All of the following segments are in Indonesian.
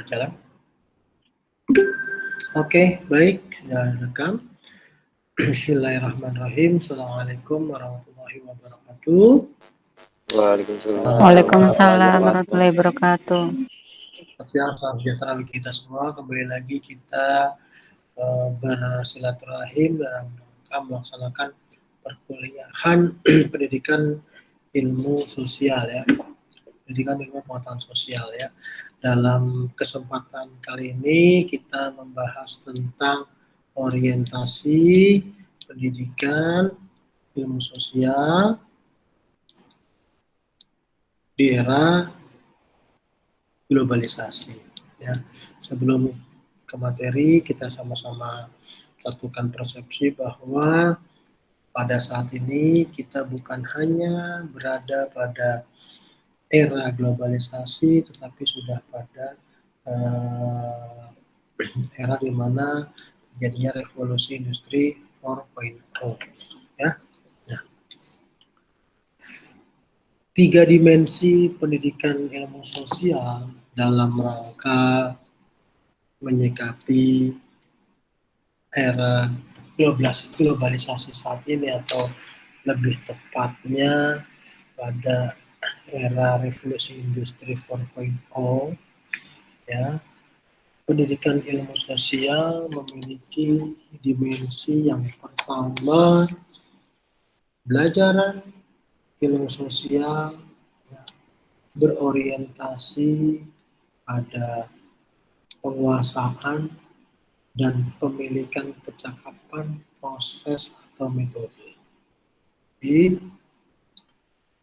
berjalan? Oke, baik, sudah rekam. Bismillahirrahmanirrahim. Assalamualaikum warahmatullahi wabarakatuh. Waalaikumsalam warahmatullahi wabarakatuh. Siang, salam sejahtera bagi kita semua. Kembali lagi kita bersilaturahim dalam rangka melaksanakan perkuliahan pendidikan ilmu sosial ya. Pendidikan ilmu pengetahuan sosial ya. Dalam kesempatan kali ini kita membahas tentang orientasi pendidikan ilmu sosial di era globalisasi ya. Sebelum ke materi, kita sama-sama satukan persepsi bahwa pada saat ini kita bukan hanya berada pada era globalisasi, tetapi sudah pada era di mana terjadinya revolusi industri 4.0 ya. Nah, 3 dimensi pendidikan ilmu sosial dalam rangka menyikapi era globalisasi saat ini, atau lebih tepatnya pada era revolusi industri 4.0 ya. Pendidikan ilmu sosial memiliki dimensi yang pertama, belajaran ilmu sosial ya, berorientasi pada penguasaan dan pemilikan kecakapan proses atau metode. Di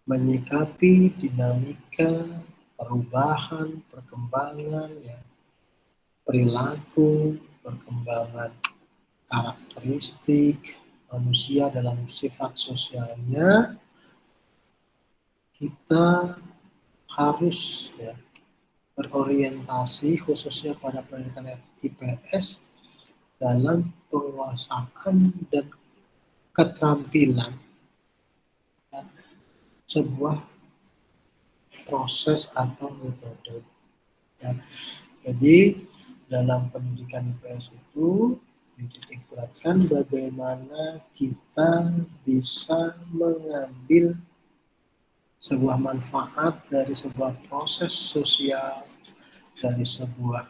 menyikapi dinamika, perubahan, perkembangan, ya, perilaku, perkembangan karakteristik manusia dalam sifat sosialnya, kita harus ya, berorientasi khususnya pada pendidikan IPS dalam penguasaan dan keterampilan ya, sebuah proses atau metode. Ya. Jadi dalam pendidikan IPS itu dititikberatkan bagaimana kita bisa mengambil sebuah manfaat dari sebuah proses sosial, dari sebuah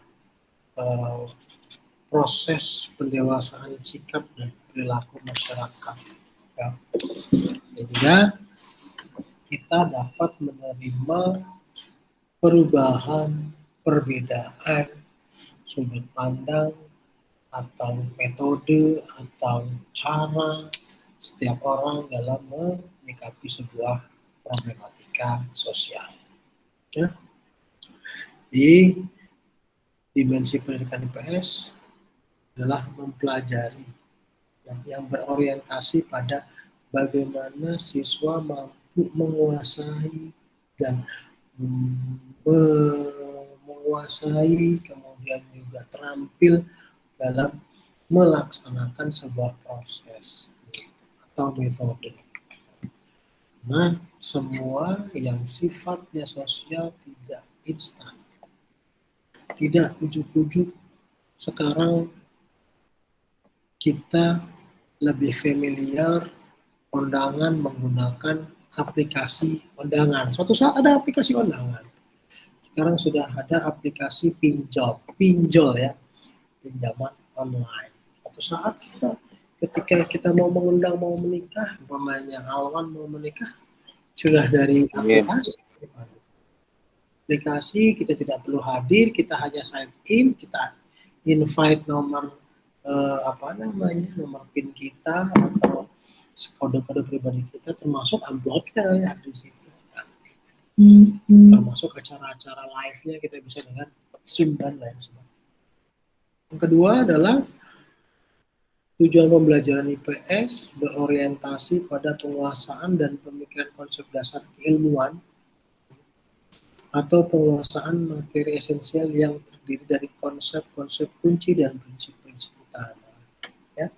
proses pendewasaan sikap dan perilaku masyarakat. Ya. Sehingga kita dapat menerima perubahan, perbedaan, sudut pandang, atau metode, atau cara setiap orang dalam menyikapi sebuah problematika sosial. Ya. Di dimensi pendidikan IPS adalah mempelajari yang berorientasi pada bagaimana siswa mampu menguasai dan menguasai, kemudian juga terampil dalam melaksanakan sebuah proses atau metode. Nah, semua yang sifatnya sosial tidak instan, tidak ujuk-ujuk. Sekarang kita lebih familiar kondangan menggunakan aplikasi kondangan. Suatu saat ada aplikasi kondangan. Sekarang sudah ada aplikasi pinjol ya, pinjaman online. Suatu saat ketika kita mau mengundang, mau menikah, umpamanya Alwan mau menikah, sudah dari aplikasi kita tidak perlu hadir, kita hanya sign in, kita invite nomor nomor PIN kita atau kode-kode pribadi kita, termasuk amplopnya ya di situ. Termasuk acara-acara live-nya kita bisa dengan Zoom dan lain sebagainya. Yang kedua adalah tujuan pembelajaran IPS berorientasi pada penguasaan dan pemikiran konsep dasar keilmuan atau penguasaan materi esensial yang terdiri dari konsep-konsep kunci dan prinsip-prinsip utama. Ya.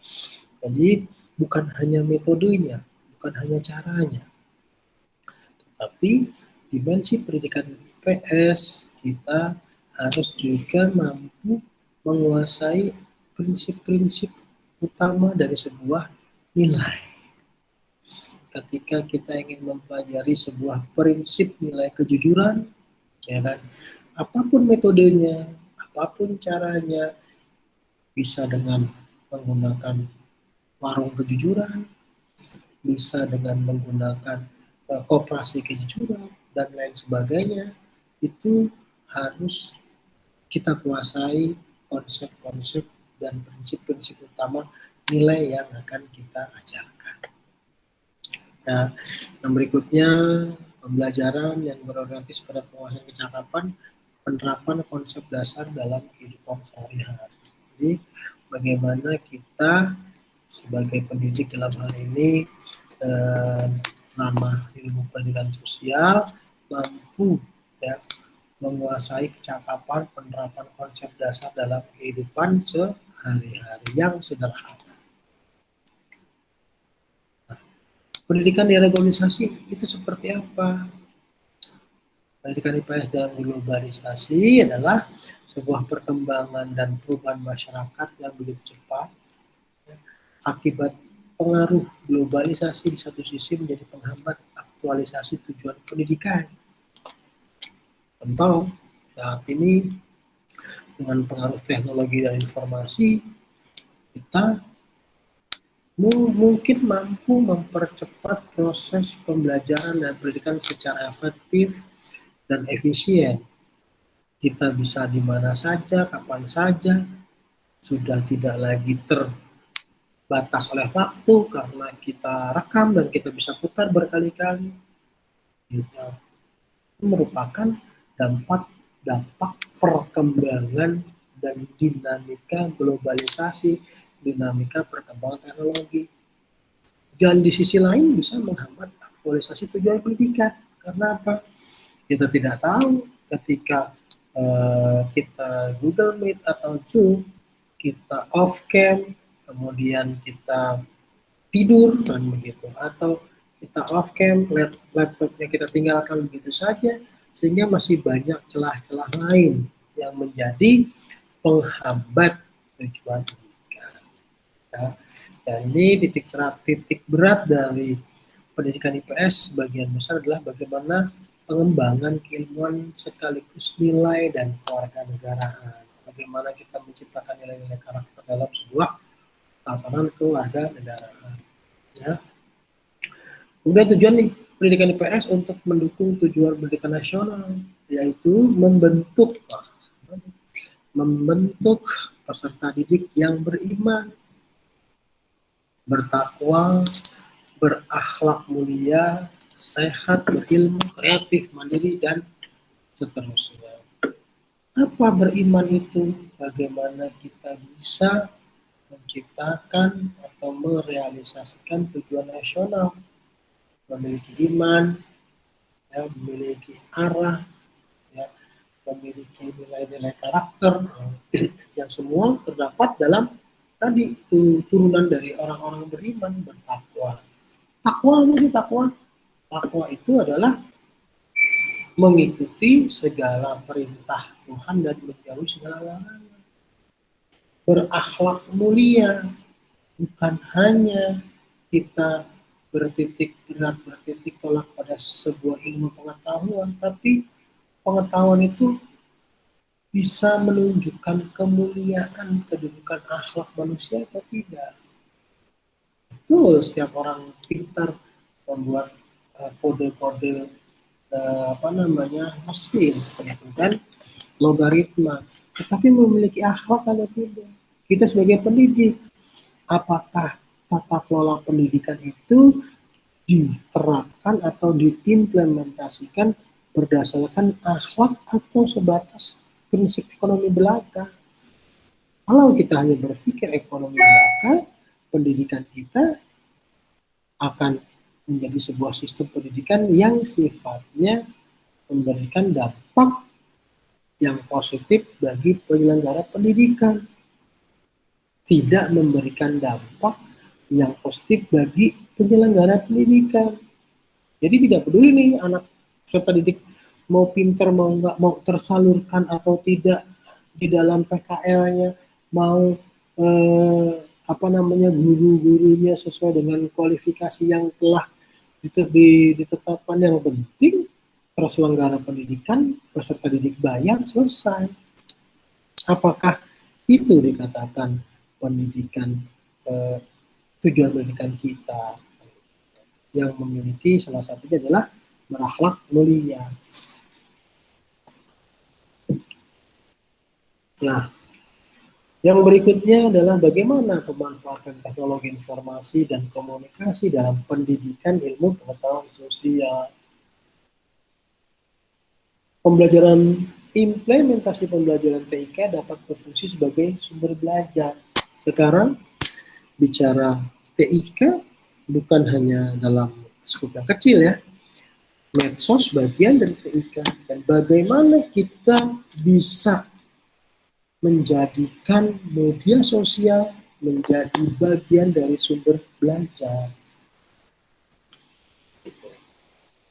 Jadi bukan hanya metodenya, bukan hanya caranya, tetapi dimensi pendidikan IPS kita harus juga mampu menguasai prinsip-prinsip utama dari sebuah nilai. Ketika kita ingin mempelajari sebuah prinsip nilai kejujuran, ya kan, apapun metodenya, apapun caranya, bisa dengan menggunakan warung kejujuran, bisa dengan menggunakan koperasi kejujuran, dan lain sebagainya, itu harus kita kuasai konsep-konsep dan prinsip-prinsip utama nilai yang akan kita ajarkan. Nah, yang berikutnya, pembelajaran yang berorientasi pada penguasaan kecakapan, penerapan konsep dasar dalam kehidupan sehari-hari. Jadi, bagaimana kita sebagai pendidik dalam hal ini nama ilmu pendidikan sosial mampu ya menguasai kecakapan penerapan konsep dasar dalam kehidupan sehari-hari yang sederhana. Nah, pendidikan deregularisasi itu seperti apa? Pendidikan IPS dalam globalisasi adalah sebuah perkembangan dan perubahan masyarakat yang begitu cepat akibat pengaruh globalisasi di satu sisi menjadi penghambat aktualisasi tujuan pendidikan. Contoh, saat ini dengan pengaruh teknologi dan informasi, kita mungkin mampu mempercepat proses pembelajaran dan pendidikan secara efektif dan efisien. Kita bisa di mana saja, kapan saja, sudah tidak lagi terbatas oleh waktu karena kita rekam dan kita bisa putar berkali-kali. Itu merupakan dampak perkembangan dan dinamika globalisasi, dinamika perkembangan teknologi. Dan di sisi lain bisa menghambat aktualisasi tujuan pendidikan. Karena apa? Kita tidak tahu ketika kita Google Meet atau Zoom, kita off cam, kemudian kita tidur kan begitu, atau kita off cam, laptopnya kita tinggalkan begitu saja, sehingga masih banyak celah-celah lain yang menjadi penghambat tujuan pendidikan. Ya. Dan ini titik berat dari pendidikan IPS sebagian besar adalah bagaimana pengembangan keilmuan sekaligus nilai dan kewarganegaraan. Bagaimana kita menciptakan nilai-nilai karakter dalam sebuah tatanan kewarganegaraan. Ya. Kemudian tujuan nih pendidikan IPS untuk mendukung tujuan pendidikan nasional, yaitu membentuk peserta didik yang beriman, bertakwa, berakhlak mulia, sehat, berilmu, kreatif, mandiri, dan seterusnya. Apa beriman itu? Bagaimana kita bisa menciptakan atau merealisasikan tujuan nasional, memiliki iman, ya, memiliki arah, ya, memiliki nilai-nilai karakter, yang semua terdapat dalam tadi turunan dari orang-orang beriman, bertakwa. Takwa apa sih takwa? Takwa itu adalah mengikuti segala perintah Tuhan dan menjauhi segala larangan. Berakhlak mulia, bukan hanya kita bertitik tolak pada sebuah ilmu pengetahuan, tapi pengetahuan itu bisa menunjukkan kemuliaan, kedudukan akhlak manusia atau tidak. Betul, setiap orang pintar membuat kode-kode mesin, gitu kan, logaritma, tetapi memiliki akhlak atau tidak. Kita sebagai pendidik, apakah tata kelola pendidikan itu diterapkan atau diimplementasikan berdasarkan akhlak atau sebatas prinsip ekonomi belaka? Kalau kita hanya berpikir ekonomi belaka, pendidikan kita akan menjadi sebuah sistem pendidikan yang sifatnya memberikan dampak yang positif bagi penyelenggara pendidikan, tidak memberikan dampak yang positif bagi penyelenggara pendidikan. Jadi tidak peduli nih anak peserta didik mau pinter mau nggak, mau tersalurkan atau tidak di dalam PKL-nya, mau guru-gurunya sesuai dengan kualifikasi yang telah ditetapkan. Yang penting terselenggara pendidikan, peserta didik bayar, selesai. Apakah itu dikatakan pendidikan, tujuan pendidikan kita yang memiliki salah satunya adalah berakhlak mulia. Nah, yang berikutnya adalah bagaimana pemanfaatan teknologi informasi dan komunikasi dalam pendidikan ilmu pengetahuan sosial. Pembelajaran implementasi pembelajaran TIK dapat berfungsi sebagai sumber belajar. Sekarang bicara TIK bukan hanya dalam skup yang kecil ya. Medsos bagian dari TIK, dan bagaimana kita bisa menjadikan media sosial menjadi bagian dari sumber belajar.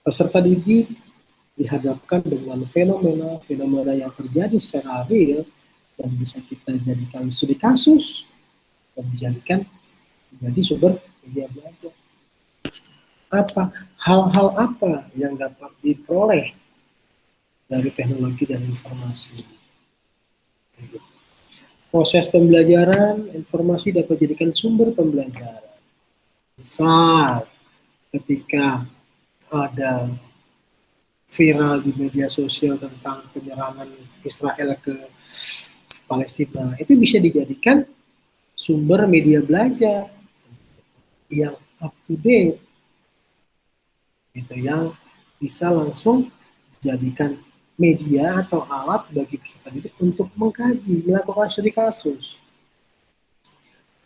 Peserta didik dihadapkan dengan fenomena yang terjadi secara real dan bisa kita jadikan studi kasus dan dijadikan menjadi sumber media belajar. Hal-hal apa yang dapat diperoleh dari teknologi dan informasi? Proses pembelajaran informasi dapat dijadikan sumber pembelajaran. Misal, ketika ada viral di media sosial tentang penyerangan Israel ke Palestina, itu bisa dijadikan sumber media belajar yang up to date, gitu, yang bisa langsung dijadikan media atau alat bagi peserta didik untuk mengkaji, melakukan studi kasus.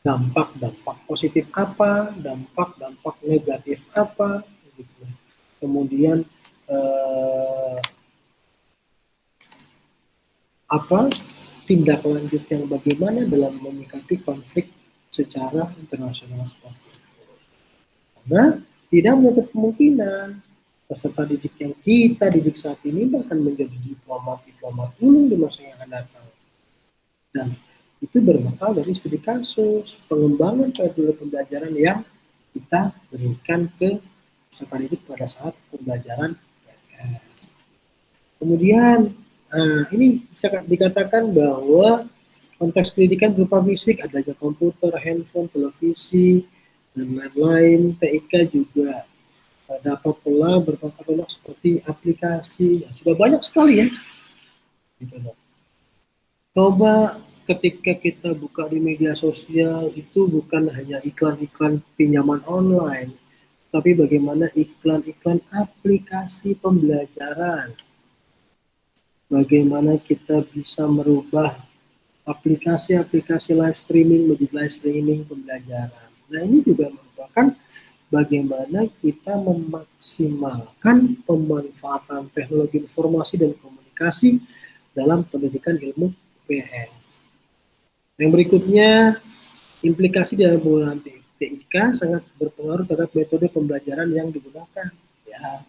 Dampak-dampak positif apa, dampak-dampak negatif apa, gitu. Kemudian tindak lanjut yang bagaimana dalam menyikapi konflik secara internasional seperti itu. Karena tidak menutup kemungkinan peserta didik yang kita didik saat ini bahkan menjadi diplomat ulung di masa yang akan datang. Dan itu berbekal dari studi kasus, pengembangan metode pembelajaran yang kita berikan ke peserta didik pada saat pembelajaran PNS. Kemudian ini bisa dikatakan bahwa konteks pendidikan berupa fisik, adanya komputer, handphone, televisi, dan lain-lain. TIK juga dapat pula berpengaruh seperti aplikasi, ya, sudah banyak sekali ya. Gitu loh. Coba ketika kita buka di media sosial itu bukan hanya iklan-iklan pinjaman online, tapi bagaimana iklan-iklan aplikasi pembelajaran. Bagaimana kita bisa merubah aplikasi-aplikasi live streaming menjadi live streaming pembelajaran. Nah, ini juga merupakan bagaimana kita memaksimalkan pemanfaatan teknologi informasi dan komunikasi dalam pendidikan ilmu IPS. Yang berikutnya, implikasi dalam penggunaan TIK sangat berpengaruh terhadap metode pembelajaran yang digunakan. Ya,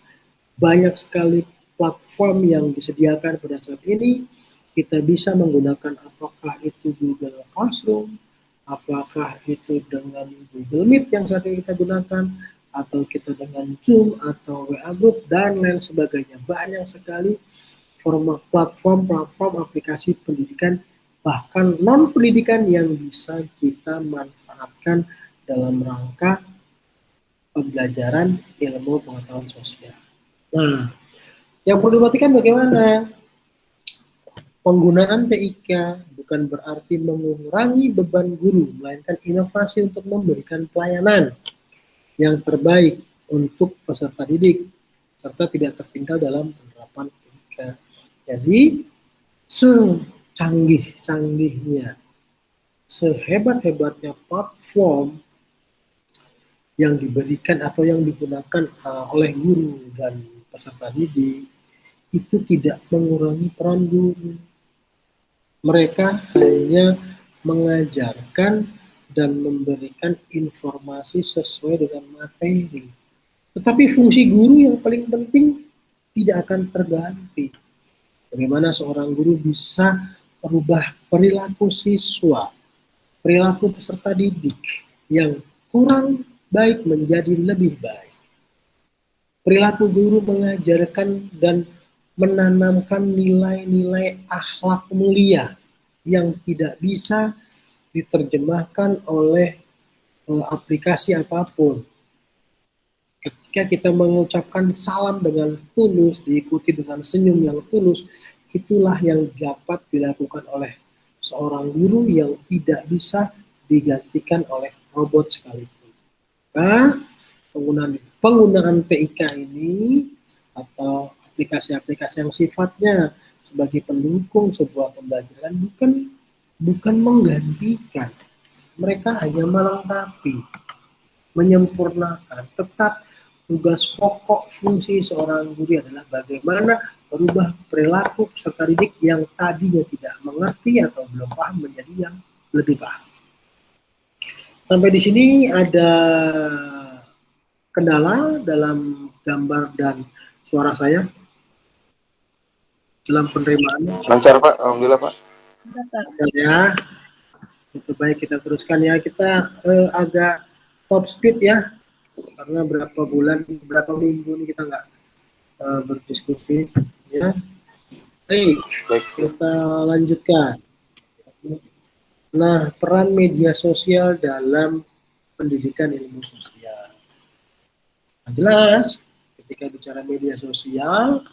banyak sekali platform yang disediakan pada saat ini. Kita bisa menggunakan apakah itu Google Classroom, apakah itu dengan Google Meet yang saat ini kita gunakan, atau kita dengan Zoom atau WA Group dan lain sebagainya. Banyak sekali platform aplikasi pendidikan bahkan non pendidikan yang bisa kita manfaatkan dalam rangka pembelajaran ilmu pengetahuan sosial. Nah, yang perlu diperhatikan bagaimana penggunaan TIK bukan berarti mengurangi beban guru, melainkan inovasi untuk memberikan pelayanan yang terbaik untuk peserta didik, serta tidak tertinggal dalam penerapan TIK. Jadi, secanggih-canggihnya, sehebat-hebatnya platform yang diberikan atau yang digunakan oleh guru dan peserta didik, itu tidak mengurangi peran guru. Mereka hanya mengajarkan dan memberikan informasi sesuai dengan materi. Tetapi fungsi guru yang paling penting tidak akan terganti. Bagaimana seorang guru bisa merubah perilaku siswa, perilaku peserta didik yang kurang baik menjadi lebih baik. Perilaku guru mengajarkan dan menanamkan nilai-nilai akhlak mulia yang tidak bisa diterjemahkan oleh aplikasi apapun. Ketika kita mengucapkan salam dengan tulus, diikuti dengan senyum yang tulus, itulah yang dapat dilakukan oleh seorang guru yang tidak bisa digantikan oleh robot sekalipun. Nah, penggunaan TIK ini atau aplikasi-aplikasi yang sifatnya sebagai pendukung sebuah pembelajaran bukan menggantikan, mereka hanya melengkapi, menyempurnakan. Tetap tugas pokok fungsi seorang guru adalah bagaimana merubah perilaku peserta didik yang tadinya tidak mengerti atau belum paham menjadi yang lebih paham. Sampai di sini ada kendala dalam gambar dan suara saya dalam penerimaan. Lancar Pak, alhamdulillah Pak. Ya, itu baik, kita teruskan ya. Kita agak top speed ya, karena berapa minggu ini kita nggak berdiskusi ya. Baik, kita lanjutkan. Nah, peran media sosial dalam pendidikan ilmu sosial. Nah, jelas ketika bicara media sosial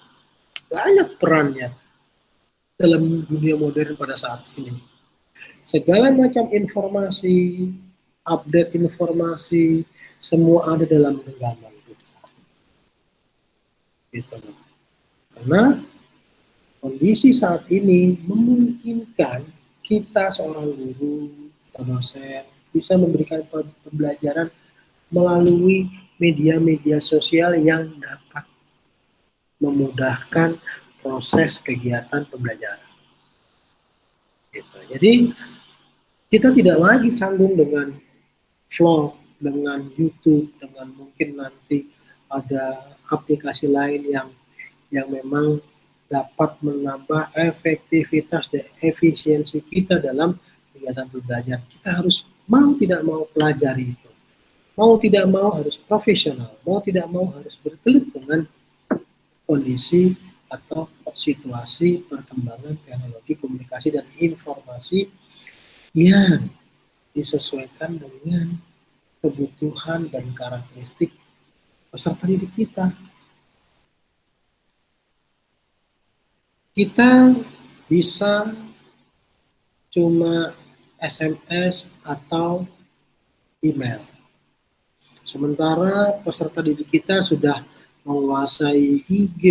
banyak perannya dalam dunia modern pada saat ini. Segala macam informasi, update informasi, semua ada dalam genggaman kita. Gitu. Karena kondisi saat ini memungkinkan kita seorang guru atau dosen bisa memberikan pembelajaran melalui media-media sosial yang dapat memudahkan proses kegiatan pembelajaran. Gitu. Jadi kita tidak lagi canggung dengan vlog, dengan YouTube, dengan mungkin nanti ada aplikasi lain yang memang dapat menambah efektivitas dan efisiensi kita dalam kegiatan belajar. Kita harus mau tidak mau pelajari itu. Mau tidak mau harus profesional, mau tidak mau harus berkelit dengan kondisi atau situasi perkembangan teknologi komunikasi dan informasi yang disesuaikan dengan kebutuhan dan karakteristik peserta didik kita. Kita bisa cuma SMS atau email. Sementara peserta didik kita sudah menguasai IG,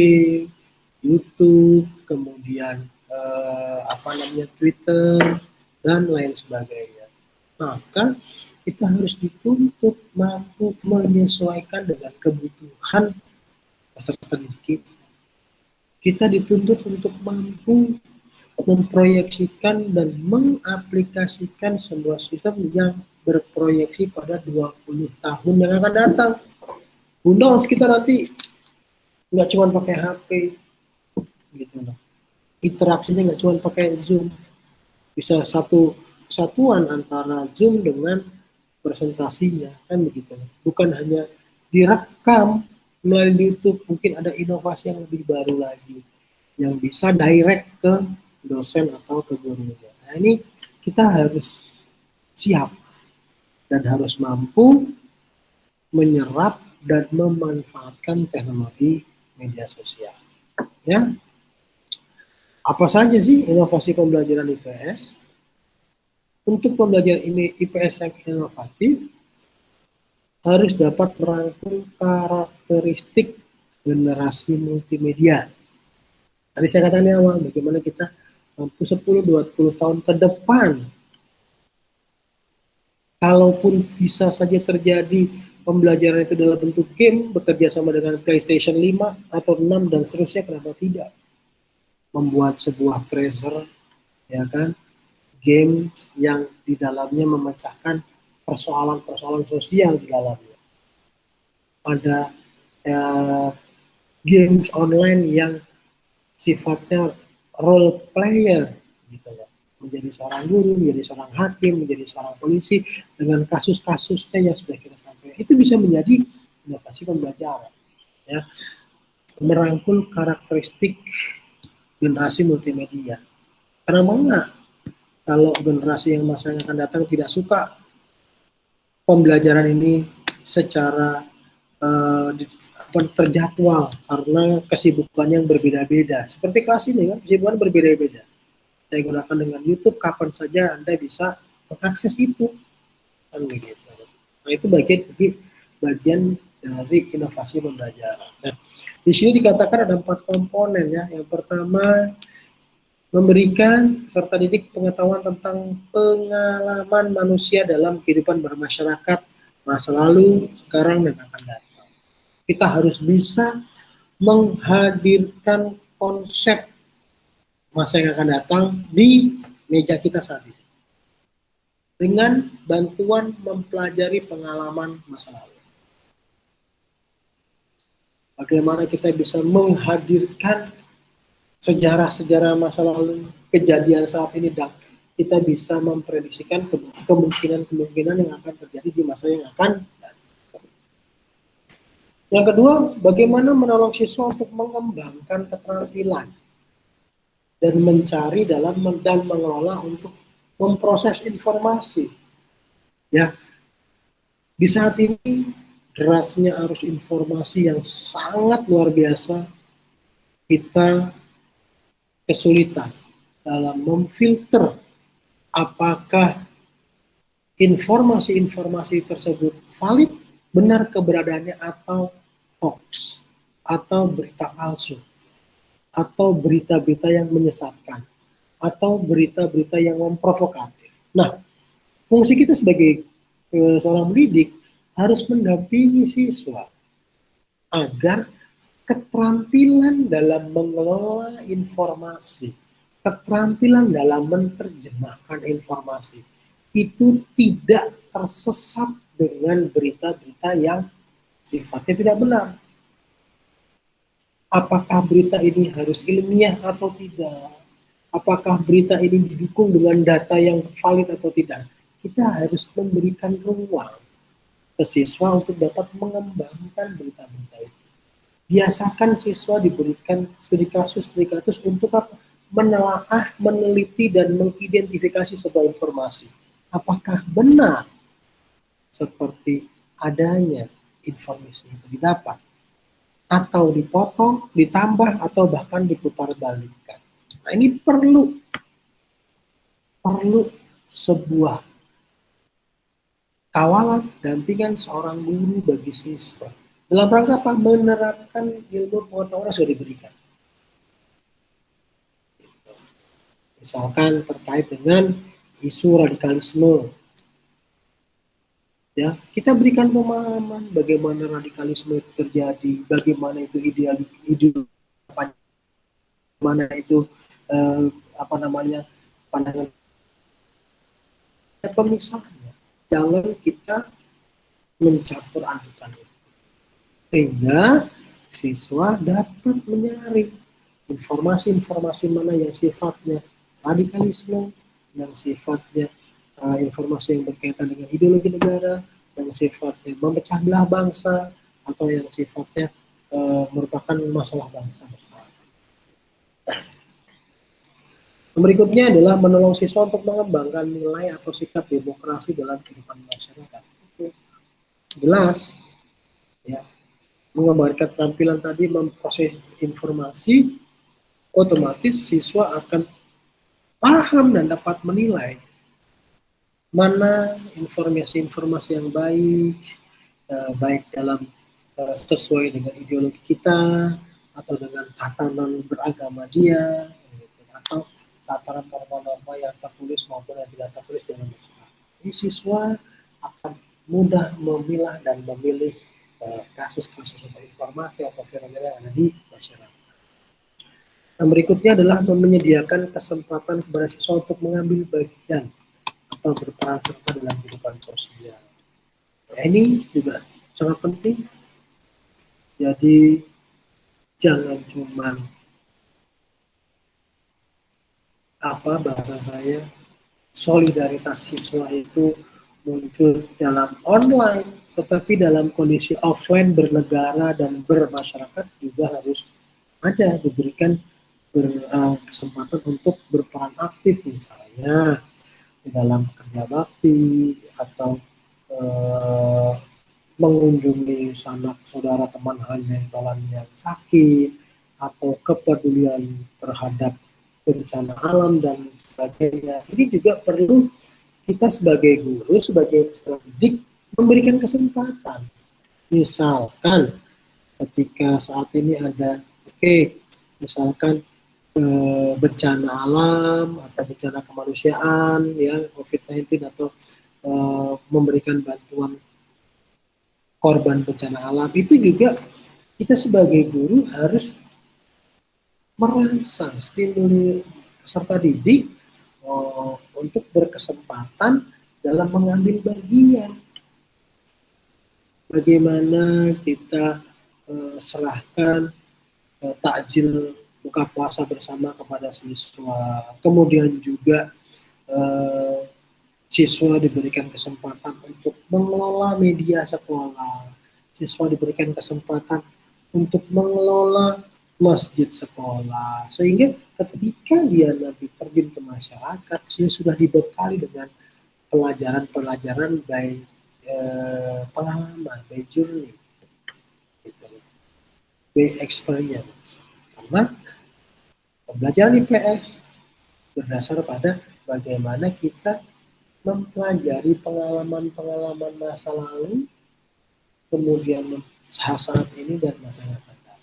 YouTube, kemudian Twitter dan lain sebagainya. Maka kita harus dituntut mampu menyesuaikan dengan kebutuhan peserta didik kita. Kita dituntut untuk mampu memproyeksikan dan mengaplikasikan sebuah sistem yang berproyeksi pada 20 tahun yang akan datang. Who knows, kita nanti nggak cuma pakai HP, gitu loh. Interaksinya nggak cuma pakai Zoom, bisa satu kesatuan antara Zoom dengan presentasinya, kan begitu. Bukan hanya direkam melalui YouTube, mungkin ada inovasi yang lebih baru lagi yang bisa direct ke dosen atau ke gurunya. Nah, ini kita harus siap dan harus mampu menyerap dan memanfaatkan teknologi media sosial. Ya, apa saja sih inovasi pembelajaran IPS? Untuk pembelajaran ini IPS yang inovatif harus dapat merangkum karakteristik generasi multimedia. Tadi saya katakan di awal, bagaimana kita mampu 10-20 tahun ke depan, kalaupun bisa saja terjadi pembelajaran itu dalam bentuk game, bekerja sama dengan PlayStation 5 atau 6 dan seterusnya, kenapa tidak? Membuat sebuah treasure, ya kan, games yang di dalamnya memecahkan persoalan-persoalan sosial di dalamnya. Ada games online yang sifatnya role player gitu loh, menjadi seorang guru, menjadi seorang hakim, menjadi seorang polisi dengan kasus-kasusnya yang sudah kita sampaikan, itu bisa menjadi inovasi pembelajaran ya, merangkul karakteristik generasi multimedia. Karena mana kalau generasi yang masa yang akan datang tidak suka pembelajaran ini secara terjadwal karena kesibukan yang berbeda-beda. Seperti kelas ini kan, kesibukan berbeda-beda. Saya gunakan dengan YouTube, kapan saja Anda bisa mengakses itu. Kan begitu. Nah, itu bagian dari inovasi pembelajaran. Nah, di sini dikatakan ada 4 komponen ya. Yang pertama, memberikan peserta didik pengetahuan tentang pengalaman manusia dalam kehidupan bermasyarakat masa lalu, sekarang, dan akan datang. Kita harus bisa menghadirkan konsep masa yang akan datang di meja kita saat ini dengan bantuan mempelajari pengalaman masa lalu. Bagaimana kita bisa menghadirkan sejarah-sejarah masa lalu, kejadian saat ini, dan kita bisa memprediksikan kemungkinan-kemungkinan yang akan terjadi di masa yang akan datang. Yang kedua, bagaimana menolong siswa untuk mengembangkan keterampilan dan mencari dan mengelola untuk memproses informasi. Ya, di saat ini derasnya arus informasi yang sangat luar biasa, kita kesulitan dalam memfilter apakah informasi-informasi tersebut valid, benar keberadaannya, atau hoax, atau berita palsu, atau berita-berita yang menyesatkan, atau berita-berita yang memprovokatif. Nah, fungsi kita sebagai seorang pendidik harus mendampingi siswa agar keterampilan dalam mengelola informasi, keterampilan dalam menerjemahkan informasi itu tidak tersesat dengan berita-berita yang sifatnya tidak benar. Apakah berita ini harus ilmiah atau tidak? Apakah berita ini didukung dengan data yang valid atau tidak? Kita harus memberikan ruang ke siswa untuk dapat mengembangkan berita-berita itu. Biasakan siswa diberikan studi kasus untuk apa? Menelaah, meneliti, dan mengidentifikasi sebuah informasi. Apakah benar seperti adanya informasi itu didapat, atau dipotong, ditambah, atau bahkan diputar balikan. Nah, ini perlu sebuah kawalan, dampingan seorang guru bagi siswa. Dalam rangka apa? Menerapkan ilmu pengetahuan yang sudah diberikan. Misalkan terkait dengan isu radikalisme. Ya, kita berikan pemahaman bagaimana radikalisme itu terjadi, bagaimana itu bagaimana itu pandangan pemisahnya. Jangan kita mencampur adukan itu, sehingga siswa dapat menyaring informasi-informasi mana yang sifatnya radikalisme, yang sifatnya informasi yang berkaitan dengan ideologi negara, yang sifatnya memecah belah bangsa, atau yang sifatnya merupakan masalah bangsa bersama. Berikutnya adalah menolong siswa untuk mengembangkan nilai atau sikap demokrasi dalam kehidupan masyarakat. Itu jelas, ya, mengembangkan keterampilan tadi memproses informasi, otomatis siswa akan paham dan dapat menilai mana informasi-informasi yang baik, baik dalam sesuai dengan ideologi kita, atau dengan tatanan beragama dia, atau tatanan norma-norma yang tertulis maupun yang tidak tertulis dalam masyarakat. Ini siswa akan mudah memilah dan memilih kasus-kasus atau informasi atau fenomena yang ada di masyarakat. Yang berikutnya adalah menyediakan kesempatan kepada siswa untuk mengambil bagian atau berperan serta dalam kehidupan sosial. Nah, ini juga sangat penting. Jadi Jangan cuman bahasa saya, solidaritas siswa itu muncul dalam online, tetapi dalam kondisi offline bernegara dan bermasyarakat juga harus ada diberikan kesempatan untuk berperan aktif, misalnya di dalam kerja bakti atau eh, mengunjungi sanak saudara teman handaitolan yang sakit, atau kepedulian terhadap bencana alam dan sebagainya. Ini juga perlu kita sebagai guru, sebagai peserta didik memberikan kesempatan. Misalkan ketika saat ini ada, misalkan bencana alam atau bencana kemanusiaan, ya COVID-19, atau memberikan bantuan korban bencana alam, itu juga kita sebagai guru harus merangsang stimuli peserta didik untuk berkesempatan dalam mengambil bagian. Bagaimana kita serahkan takjil buka puasa bersama kepada siswa, kemudian juga siswa diberikan kesempatan untuk mengelola media sekolah, siswa diberikan kesempatan untuk mengelola masjid sekolah, sehingga ketika dia nanti terjun ke masyarakat, dia sudah dibekali dengan pelajaran-pelajaran by pengalaman, by journey, gitu, by experience. Karena pembelajaran IPS berdasar pada bagaimana kita mempelajari pengalaman-pengalaman masa lalu, kemudian saat ini dan masa yang akan datang.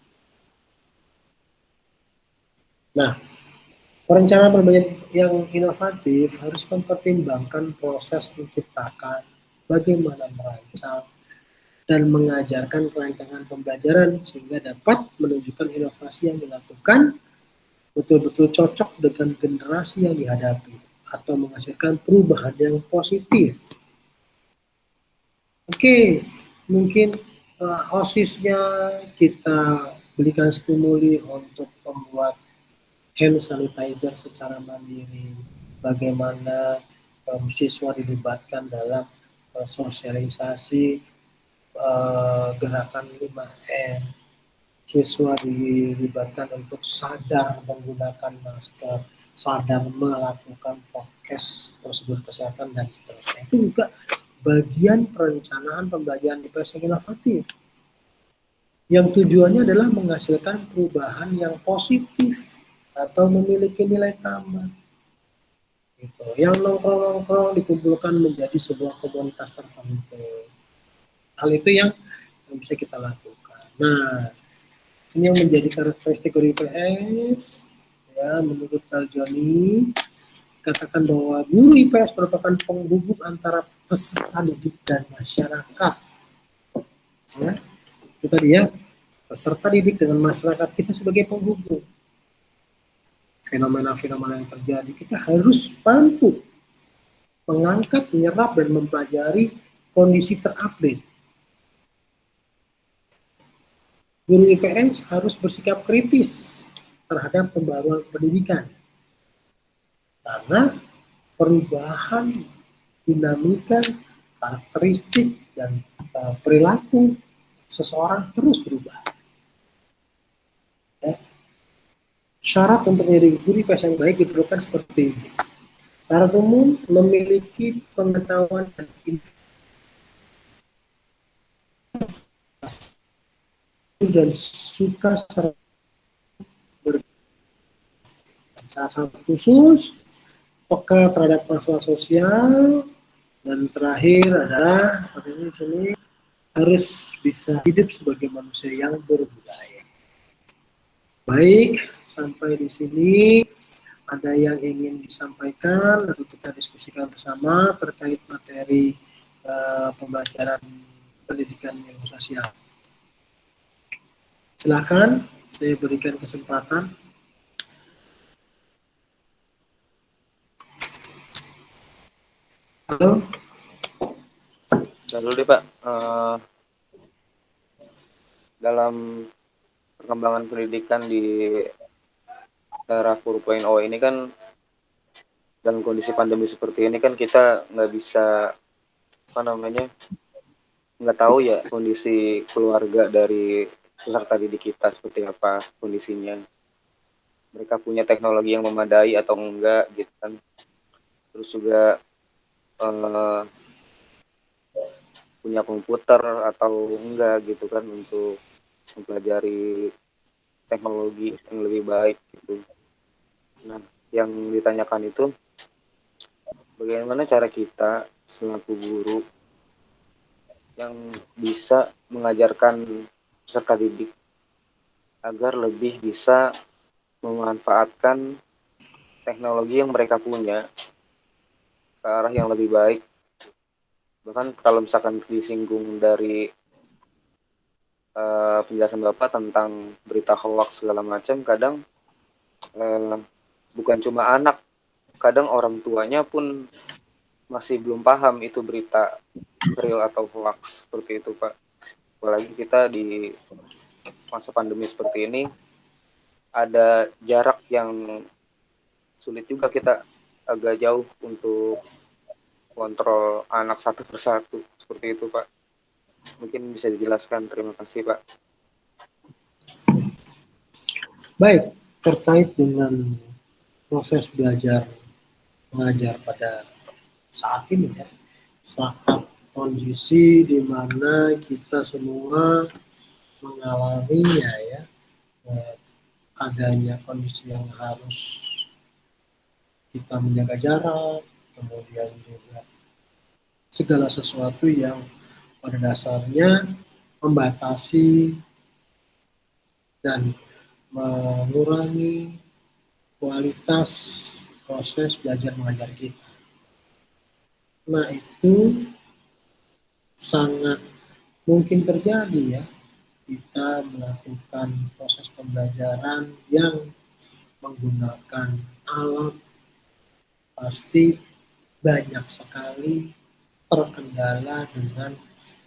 Nah, perencanaan pembelajaran yang inovatif harus mempertimbangkan proses menciptakan, bagaimana merancang, dan mengajarkan perancangan pembelajaran sehingga dapat menunjukkan inovasi yang dilakukan betul-betul cocok dengan generasi yang dihadapi atau menghasilkan perubahan yang positif. Oke, mungkin OSIS-nya kita berikan stimuli untuk membuat hand sanitizer secara mandiri, bagaimana siswa dilibatkan dalam sosialisasi gerakan 5M, siswa dilibatkan untuk sadar menggunakan masker, sadar melakukan prokes prosedur kesehatan dan seterusnya. Itu juga bagian perencanaan pembelajaran IPS yang inovatif, yang tujuannya adalah menghasilkan perubahan yang positif atau memiliki nilai tambah. Gitu. Yang nongkrong-nongkrong dikumpulkan menjadi sebuah komunitas tertentu. Hal itu yang bisa kita lakukan. Nah, ini yang menjadi karakteristik guru IPS. Ya, menurut Taljoni, katakan bahwa guru IPS merupakan penghubung antara peserta didik dan masyarakat. Ya, itu tadi ya, peserta didik dengan masyarakat, kita sebagai penghubung. Fenomena-fenomena yang terjadi, kita harus mampu mengangkat, menyerap, dan mempelajari kondisi terupdate. Guru IPS harus bersikap kritis terhadap pembaruan pendidikan. Karena perubahan dinamika, karakteristik, dan perilaku seseorang terus berubah. Ya. Syarat untuk menjadi guru IPS yang baik diperlukan seperti ini. Syarat umum memiliki pengetahuan dan suka syarat khusus, peka terhadap masalah sosial, dan terakhir adalah di sini harus bisa hidup sebagai manusia yang berbudaya. Baik, sampai di sini ada yang ingin disampaikan atau kita diskusikan bersama terkait materi pembelajaran pendidikan ilmu sosial. Silakan, saya berikan kesempatan. Halo. Lalu deh Pak, dalam perkembangan pendidikan di era 4.0 ini kan, dalam kondisi pandemi seperti ini kan kita nggak bisa nggak tahu ya kondisi keluarga dari peserta didik kita seperti apa kondisinya. Mereka punya teknologi yang memadai atau enggak gitu kan. Terus juga eh, punya komputer atau enggak gitu kan untuk mempelajari teknologi yang lebih baik gitu. Nah, yang ditanyakan itu bagaimana cara kita selaku guru yang bisa mengajarkan peserta didik agar lebih bisa memanfaatkan teknologi yang mereka punya ke arah yang lebih baik. Bahkan kalau misalkan disinggung dari penjelasan Bapak tentang berita hoax segala macam, kadang uh, bukan cuma anak, kadang orang tuanya pun masih belum paham itu berita real atau hoax seperti itu, Pak. Apalagi kita di masa pandemi seperti ini ada jarak yang sulit juga, kita agak jauh untuk kontrol anak satu persatu seperti itu, Pak. Mungkin bisa dijelaskan. Terima kasih, Pak. Baik, terkait dengan proses belajar mengajar pada saat ini ya, saat kondisi di mana kita semua mengalaminya ya, adanya kondisi yang harus kita menjaga jarak, kemudian juga segala sesuatu yang pada dasarnya membatasi dan mengurangi kualitas proses belajar mengajar kita. Nah, itu sangat mungkin terjadi ya, kita melakukan proses pembelajaran yang menggunakan alat pasti banyak sekali terkendala dengan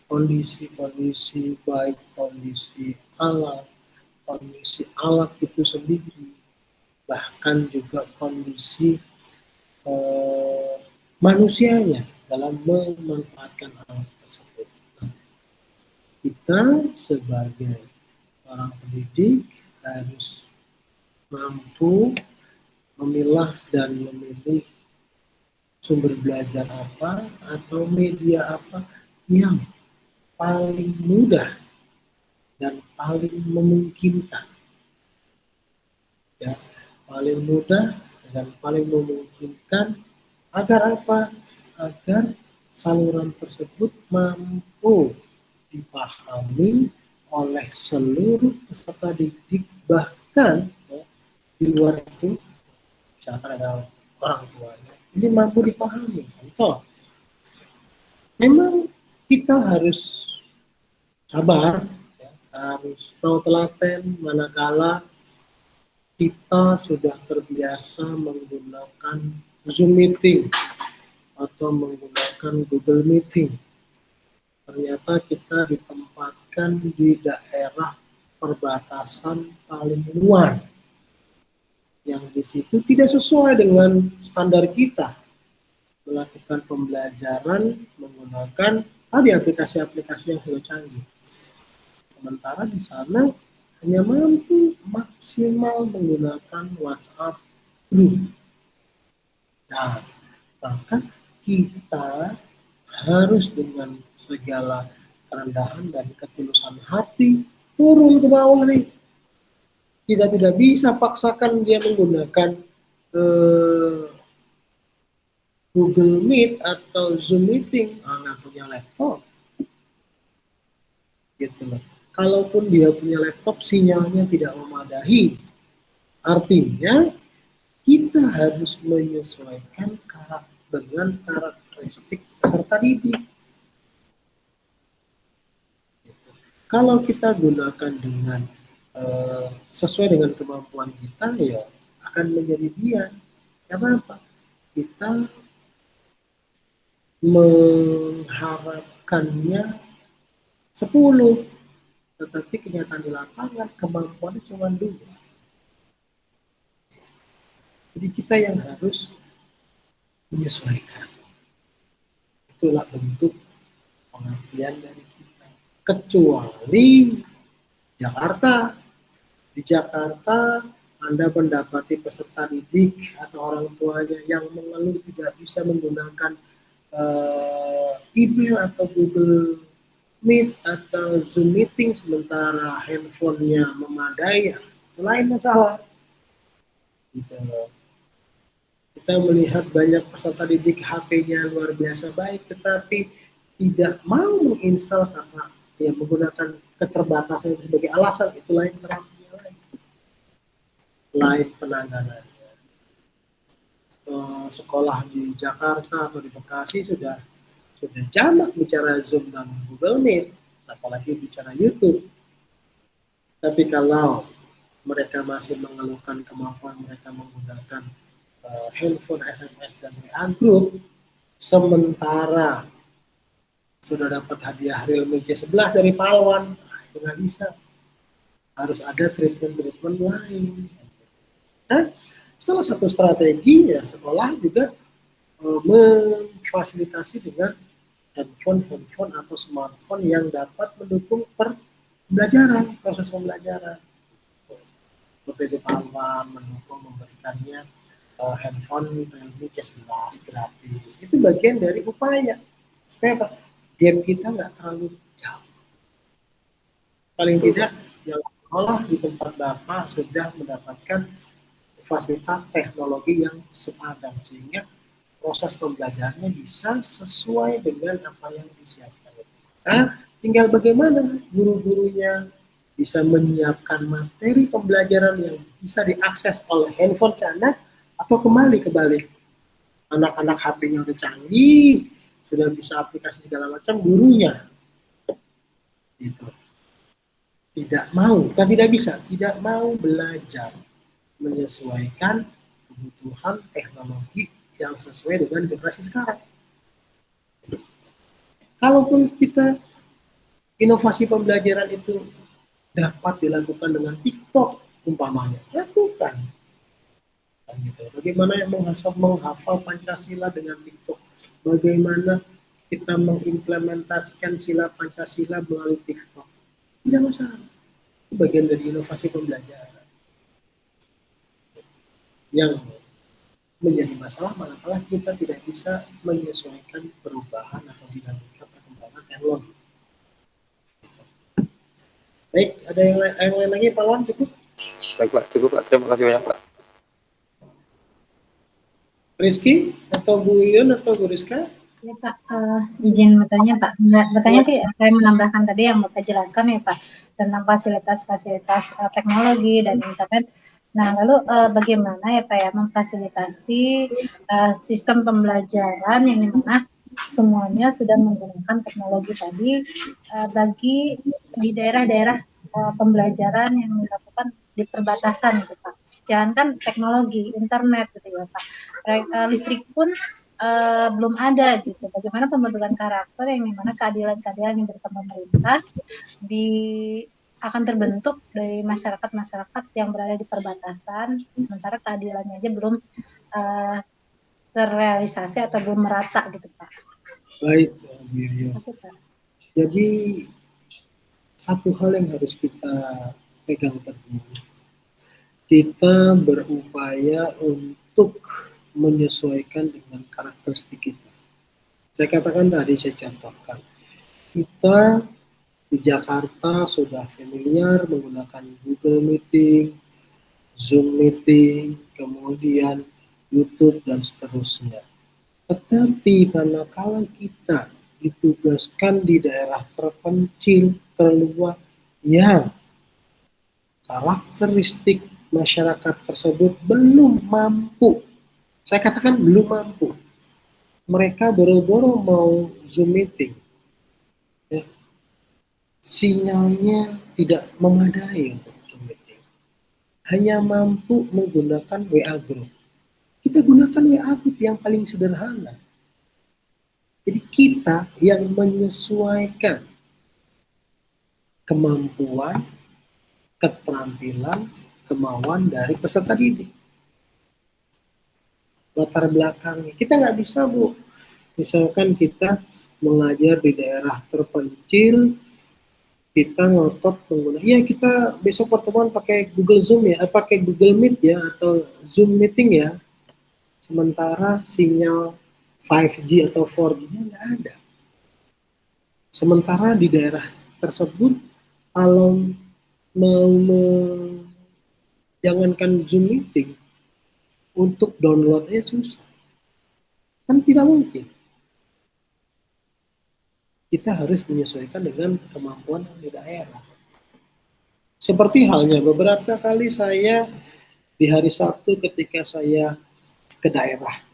kondisi-kondisi, baik kondisi alat itu sendiri, bahkan juga kondisi manusianya dalam memanfaatkan alat tersebut. Nah, kita sebagai orang pendidik harus mampu memilah dan memilih sumber belajar apa atau media apa yang paling mudah dan paling memungkinkan, ya, paling mudah dan paling memungkinkan agar apa? Agar saluran tersebut mampu dipahami oleh seluruh peserta didik, bahkan ya, di luar itu misalkan ada orang tuanya ini mampu dipahami. Contoh, memang kita harus sabar, ya, harus mau telaten manakala kita sudah terbiasa menggunakan Zoom meeting atau menggunakan Google Meeting. Ternyata kita ditempatkan di daerah perbatasan paling luar, yang di situ tidak sesuai dengan standar kita melakukan pembelajaran menggunakan tadi aplikasi-aplikasi yang sudah canggih. Sementara di sana hanya mampu maksimal menggunakan WhatsApp group. Nah, maka kita harus dengan segala kerendahan dan ketulusan hati turun ke bawah nih. Kita tidak bisa paksakan dia menggunakan Google Meet atau Zoom Meeting, nggak punya laptop. Gitu loh. Kalaupun dia punya laptop, sinyalnya tidak memadai. Artinya, kita harus menyesuaikan dengan karakteristik peserta didik. Gitu. Kalau kita gunakan dengan sesuai dengan kemampuan kita, ya akan menjadi dia. Karena apa? Kita mengharapkannya 10, tetapi kenyataan di lapangan kemampuannya cuma 2. Jadi kita yang harus menyesuaikan. Itulah bentuk pengabdian dari kita. Kecuali Jakarta. Di Jakarta, Anda mendapati peserta didik atau orang tuanya yang mengeluh tidak bisa menggunakan email atau Google Meet atau Zoom meeting sementara handphonenya memadai, itu lain masalah. Gitu. Kita melihat banyak peserta didik HP-nya luar biasa baik, tetapi tidak mau menginstal karena ya menggunakan keterbatasan sebagai alasan, itu lain terapinya lain penanganannya. Sekolah di Jakarta atau di Bekasi sudah jamak bicara Zoom dan Google Meet, apalagi bicara YouTube. Tapi kalau mereka masih mengeluhkan kemampuan mereka menggunakan handphone, SMS, dan WA Group, sementara sudah dapat hadiah Realme C11 dari Palwan, nah, itu nggak bisa. Harus ada treatment lain. Nah, salah satu strategi ya sekolah juga memfasilitasi dengan handphone atau smartphone yang dapat mendukung pembelajaran, proses pembelajaran. BPD Palwan mendukung memberikannya handphone Realme C11 gratis. Itu bagian dari upaya supaya game kita nggak terlalu jauh. Paling tidak yang sekolah di tempat Bapak sudah mendapatkan fasilitas teknologi yang sepadan sehingga proses pembelajarannya bisa sesuai dengan apa yang disiapkan. Nah, tinggal bagaimana guru-gurunya bisa menyiapkan materi pembelajaran yang bisa diakses oleh handphone sana atau kebalik. Anak-anak HP-nya udah canggih, sudah bisa aplikasi segala macam, gurunya gitu. Tidak mau belajar menyesuaikan kebutuhan teknologi yang sesuai dengan generasi sekarang. Kalaupun kita inovasi pembelajaran itu dapat dilakukan dengan TikTok umpamanya, lakukan. Gitu. Bagaimana yang menghafal Pancasila dengan TikTok? Bagaimana kita mengimplementasikan sila Pancasila melalui TikTok? Tidak masalah. Itu bagian dari inovasi pembelajaran. Yang menjadi masalah manakala kita tidak bisa menyesuaikan perubahan atau dinamika perkembangan teknologi. Baik, ada yang lain lagi, Pak Wan, cukup? Baik Pak, cukup Pak. Terima kasih banyak Pak. Rizky atau Bu Yun atau Bu Rizka? Ya Pak, izin bertanya Pak. Bertanya sih, saya menambahkan tadi yang Bapak jelaskan ya Pak, tentang fasilitas-fasilitas teknologi dan internet. Nah, lalu bagaimana ya Pak ya memfasilitasi sistem pembelajaran yang dimana semuanya sudah menggunakan teknologi tadi bagi di daerah-daerah pembelajaran yang dilakukan di perbatasan gitu Pak. Jangankan teknologi, internet gitu ya Pak. Listrik pun belum ada gitu. Bagaimana pembentukan karakter yang dimana keadilan-keadilan yang diberikan pemerintah akan terbentuk dari masyarakat-masyarakat yang berada di perbatasan, sementara keadilannya aja belum terrealisasi atau belum merata gitu Pak. Baik, Bu Yoyo. Jadi satu hal yang harus kita pegang teguh, kita berupaya untuk menyesuaikan dengan karakteristik kita. Saya katakan tadi, saya contohkan, kita di Jakarta sudah familiar menggunakan Google Meeting, Zoom Meeting, kemudian YouTube, dan seterusnya. Tetapi manakala kita ditugaskan di daerah terpencil, terluar, yang karakteristik masyarakat tersebut belum mampu, saya katakan belum mampu, mereka boro-boro mau Zoom meeting, ya, sinyalnya tidak memadai untuk Zoom meeting, hanya mampu menggunakan WA Group. Kita gunakan WA Group yang paling sederhana. Jadi kita yang menyesuaikan kemampuan, keterampilan, kemauan dari peserta didik. Latar belakangnya. Kita nggak bisa, Bu. Misalkan kita mengajar di daerah terpencil, kita ngotot menggunakan, ya kita besok pertemuan pakai Google Zoom ya, pakai Google Meet ya, atau Zoom meeting ya. Sementara sinyal 5G atau 4G-nya nggak ada. Sementara di daerah tersebut, kalau mau jangankan Zoom meeting, untuk downloadnya susah. Kan tidak mungkin. Kita harus menyesuaikan dengan kemampuan di daerah. Seperti halnya beberapa kali saya di hari Sabtu ketika saya ke daerah,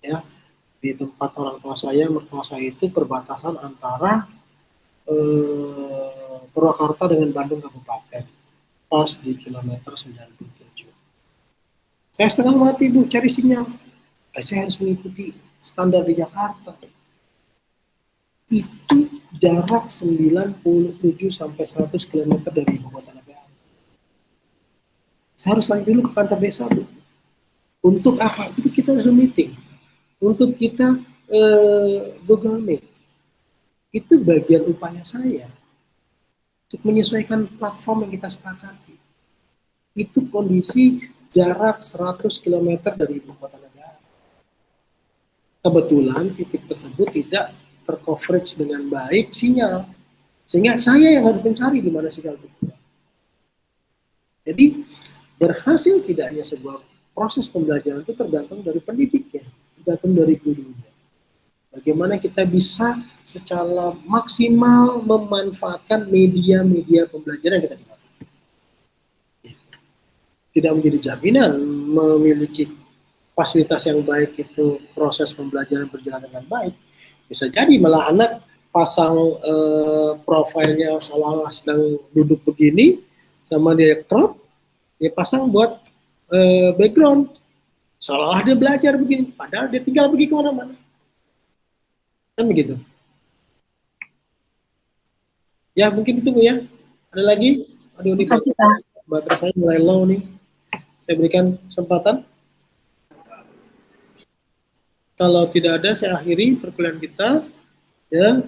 ya, di tempat orang tua saya, mertua saya itu perbatasan antara Purwakarta dengan Bandung Kabupaten, pas di kilometer 97. Saya setengah mati, Bu, cari sinyal. Saya harus mengikuti standar di Jakarta. Itu jarak 97 sampai 100 km dari ibu kota negara. Saya harus lari dulu ke kantor desa, Bu. Untuk apa? Itu kita Zoom meeting. Untuk kita Google Meet. Itu bagian upaya saya untuk menyesuaikan platform yang kita sepakati. Itu kondisi jarak 100 km dari ibu kota negara. Kebetulan titik tersebut tidak tercoverage dengan baik sinyal, sehingga saya yang harus mencari di mana sinyal itu. Jadi berhasil tidaknya sebuah proses pembelajaran itu tergantung dari pendidiknya, tergantung dari gurunya. Bagaimana kita bisa secara maksimal memanfaatkan media-media pembelajaran yang kita gunakan. Tidak menjadi jaminan memiliki fasilitas yang baik itu proses pembelajaran berjalan dengan baik. Bisa jadi malah anak pasang profilnya seolah-olah sedang duduk begini, sama dia crop, dia pasang buat background, seolah-olah dia belajar begini, padahal dia tinggal pergi kemana-mana. Kan begitu. Ya mungkin itu, Bu, ya. Ada lagi? Aduh, ini baterai saya mulai low nih. Saya berikan kesempatan. Kalau tidak ada, saya akhiri perkuliahan kita. Ya,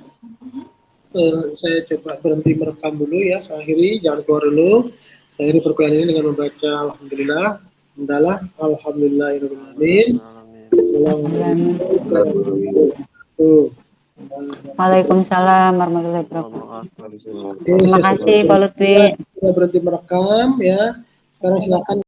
saya coba berhenti merekam dulu ya. Saya akhiri, jangan keluar dulu. Saya akhiri perkuliahan ini dengan membaca Alhamdulillah, Hamdalah, Alhamdulillahirrahmanirrahim. Assalamualaikum warahmatullahi wabarakatuh. Waalaikumsalam warahmatullahi wabarakatuh. Oke, Terima kasih Pak Lutfi. Sudah berhenti merekam ya. Sekarang silakan